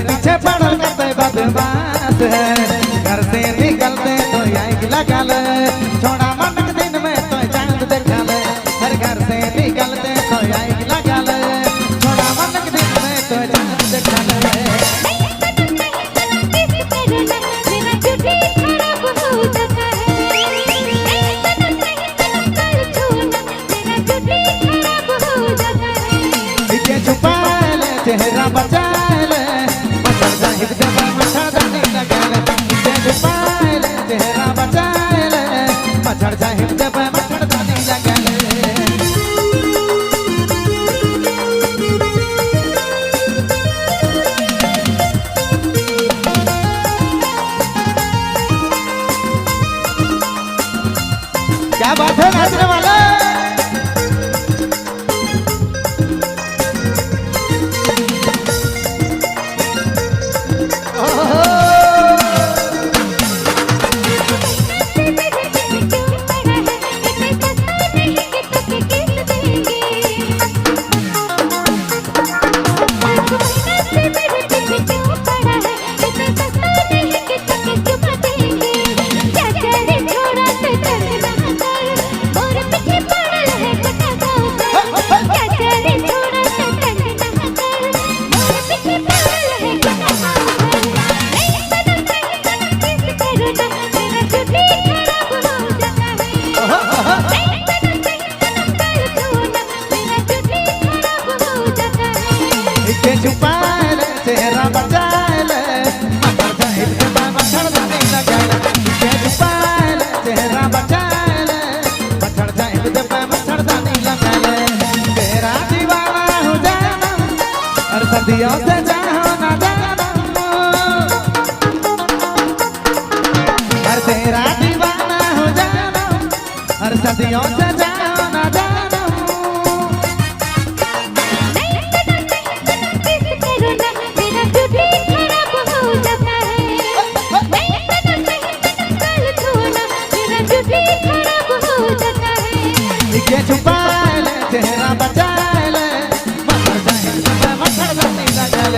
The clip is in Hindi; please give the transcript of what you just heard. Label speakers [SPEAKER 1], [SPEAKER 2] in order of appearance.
[SPEAKER 1] पीछे पड़ल करते बदमाश है। घर से निकलते तो आई लगल छोड़ा मन दिन में तो चांद देखल। हर घर से निकलते तो आई लगल छोड़ा मन दिन में तो चांद देखल। छुपा ले चेहरा बचा ले मच्छर जाहिर देवा मच्छर दानी लगल। छुपा ले चेहरा बचा ले मच्छर जाहिर देवा मच्छर दानी लगल। क्या बात है नाचने वाला। छुपा ले चेहरा बचा ले मच्छर जाहिर देवा मच्छर दानी लगल। छुपा ले चेहरा बचा ले मच्छर जाहिर देवा मच्छर दानी लगल। तेरा दीवाना हो जाना और सदियों से जाओ ना जाना। और तेरा दीवाना हो जाना और सदियों से जाओ ना जाना। छुपा ले चेहरा बचा ले मच्छर जाहिर देवा मच्छर दानी लगल।